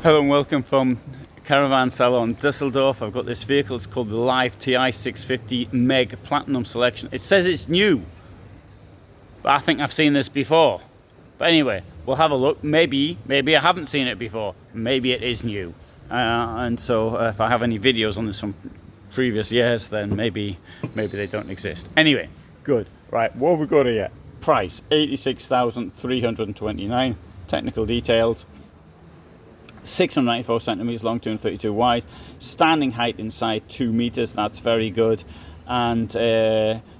Hello and welcome from Caravan Salon Düsseldorf. I've got this vehicle, it's called the Life TI 650 Meg Platinum Selection. It says it's new, but I think I've seen this before. But anyway, we'll have a look. Maybe I haven't seen it before. Maybe it is new. And so if I have any videos on this from previous years, then maybe they don't exist. Anyway, good. Right, what have we got here? Price, 86,329. Technical details. 694 centimeters long, 232 wide. Standing height inside 2 meters. That's very good. And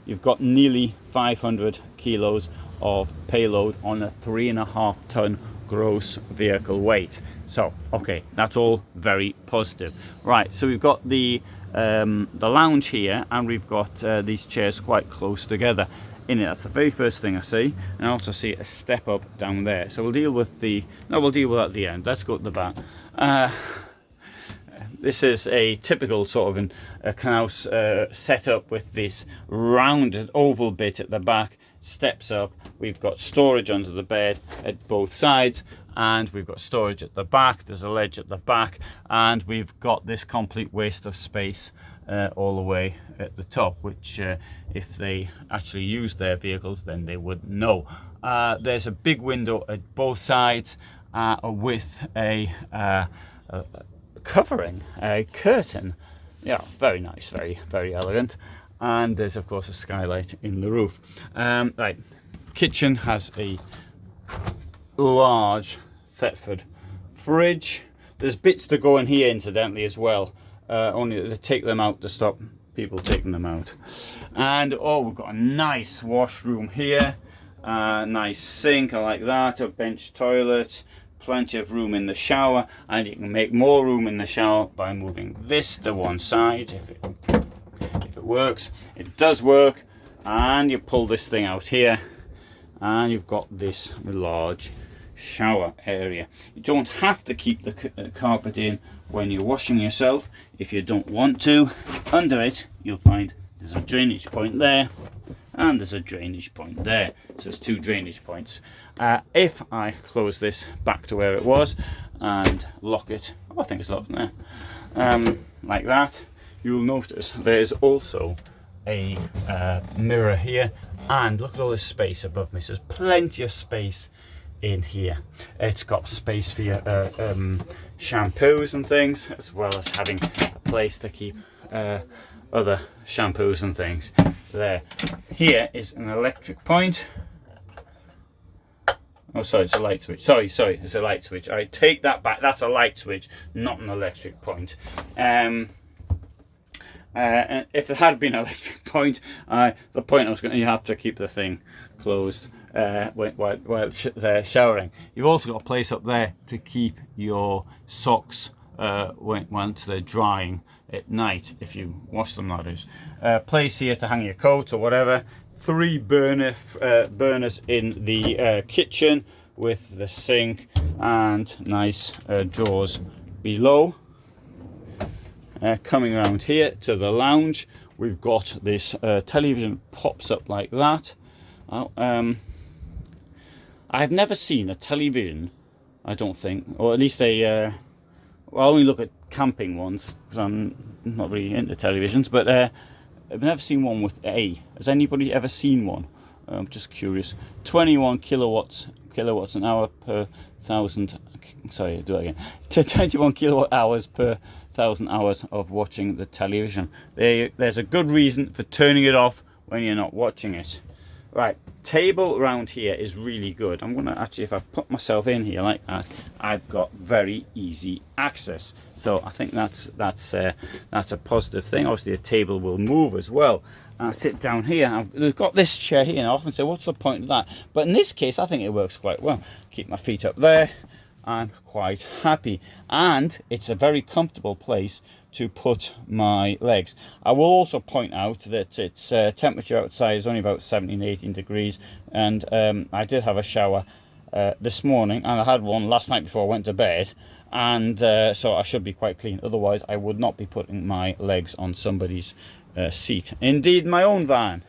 you've got nearly 500 kilos of payload on a 3.5 ton gross vehicle weight. So, okay, that's all very positive. Right, so we've got the lounge here, and we've got these chairs quite close together in it. That's the very first thing I see, and I also see a step up down there. So we'll deal with that at the end. Let's go to the back. This is a typical sort of a Knaus setup with this rounded oval bit at the back. Steps up. We've got storage under the bed at both sides, and we've got storage at the back. There's a ledge at the back, and we've got this complete waste of space all the way at the top, which if they actually use their vehicles, then they would know. There's a big window at both sides with a covering, a curtain. Yeah, very nice, very elegant. And there's of course a skylight in the roof. Right, kitchen has a large Thetford fridge. There's bits to go in here incidentally as well. Only to take them out to stop people taking them out. And oh, we've got a nice washroom here, nice sink, I like that, a bench toilet, plenty of room in the shower, and you can make more room in the shower by moving this to one side if it works. It does work, and you pull this thing out here, and you've got this large shower area. You don't have to keep the carpet in when you're washing yourself if you don't want to. Under it you'll find there's a drainage point there, and there's a drainage point there, so there's 2 drainage points. If I close this back to where it was and lock it, oh, I think it's locked there, like that, you'll notice there's also a mirror here, and look at all this space above me. So there's plenty of space in here. It's got space for your shampoos and things, as well as having a place to keep other shampoos and things there. Here is an electric point. Oh, sorry, it's a light switch. Sorry, it's a light switch. I take that back. That's a light switch, not an electric point. If it had been an electric point, the point I was going to, you have to keep the thing closed while showering. You've also got a place up there to keep your socks once they're drying at night, if you wash them, that is. Place here to hang your coat or whatever. 3 burners in the kitchen with the sink, and nice drawers below. Coming around here to the lounge, we've got this television pops up like that. I've never seen a television, I don't think, or at least I only look at camping ones because I'm not really into televisions, but I've never seen one with A. Has anybody ever seen one? I'm just curious. 21 kilowatts an hour per 1,000. Sorry, do it again. 21 kilowatt hours per 1,000 hours of watching the television. There's a good reason for turning it off when you're not watching it. Right, table around here is really good. I'm gonna actually, if I put myself in here like that, I've got very easy access. So I think that's a positive thing. Obviously, a table will move as well. I sit down here. I've got this chair here, and I often say, what's the point of that? But in this case, I think it works quite well. Keep my feet up there. I'm quite happy, and it's a very comfortable place to put my legs. I will also point out that its temperature outside is only about 17-18 degrees, and I did have a shower this morning, and I had one last night before I went to bed, and so I should be quite clean. Otherwise I would not be putting my legs on somebody's seat. Indeed, my own van,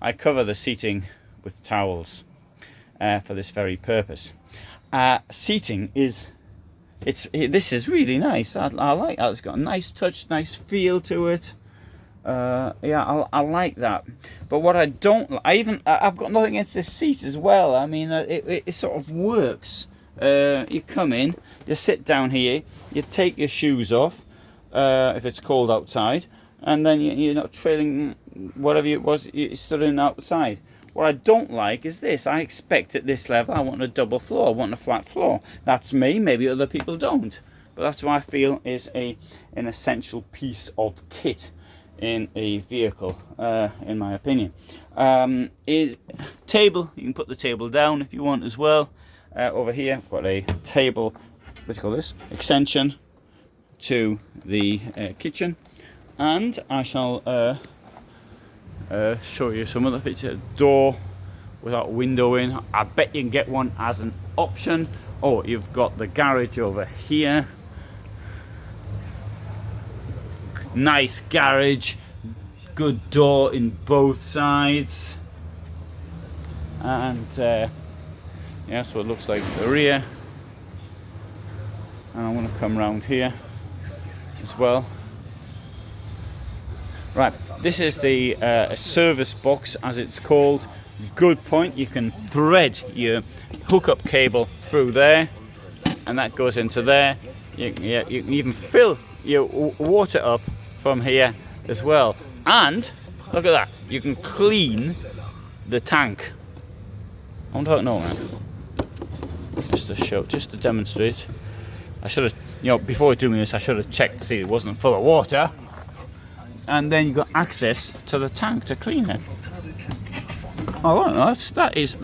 I cover the seating with towels for this very purpose. Seating is this is really nice. I like that. It's got a nice touch, nice feel to it. Yeah, I like that. But what I don't, I've got nothing against this seat as well. I mean, it sort of works. You come in, you sit down here, you take your shoes off if it's cold outside, and then you're not trailing whatever it was you stood in outside. What I don't like is this. I expect at this level I want a double floor, I want a flat floor. That's me, maybe other people don't. But that's what I feel is an essential piece of kit in a vehicle, in my opinion. Table, you can put the table down if you want as well. Over here I've got a table, what do you call this, extension to the kitchen, and I shall show you some other picture. Door without window in, I bet you can get one as an option. Oh, you've got the garage over here, nice garage, good door in both sides, and yeah, so it looks like the rear. And I want to come round here as well. Right, this is the service box, as it's called. Good point, you can thread your hookup cable through there, and that goes into there. You can even fill your water up from here as well. And look at that, you can clean the tank. I don't know, man. Just to show, just to demonstrate. I should have, before doing this, I should have checked to see it wasn't full of water. And then you got access to the tank to clean it. Oh, well, that is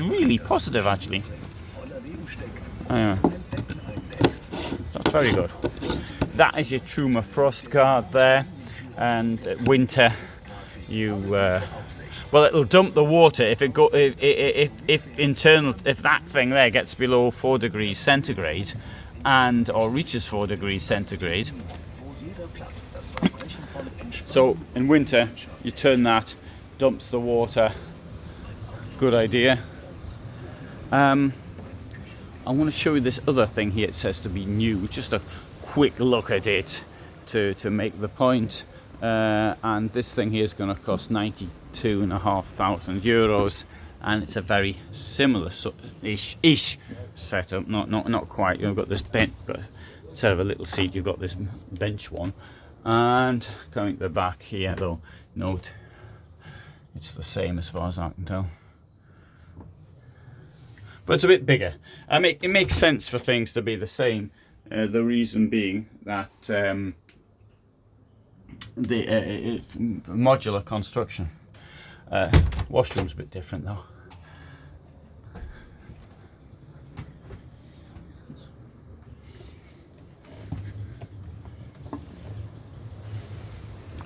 really positive, actually. That's very good. That is your Truma Frost card there, and winter, well, it'll dump the water if if that thing there gets below 4 degrees centigrade, or reaches 4 degrees centigrade. So in winter, you turn that, dumps the water. Good idea. I want to show you this other thing here. It says to be new. Just a quick look at it to make the point. And this thing here is going to cost €92,500, and it's a very similar ish setup. Not quite. You've got this bench, but instead of a little seat, you've got this bench one. And coming to the back here, though, note it's the same as far as I can tell, but it's a bit bigger. It makes sense for things to be the same. The reason being that the modular construction. Washroom's a bit different though.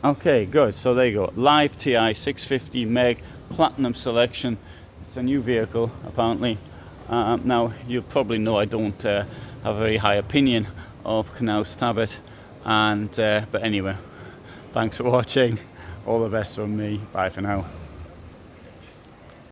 Okay, good. So there you go. Live TI 650 meg platinum selection. It's a new vehicle apparently. Now you probably know I don't have a very high opinion of Knaus Tabet, and but anyway, thanks for watching. All the best from me. Bye for now.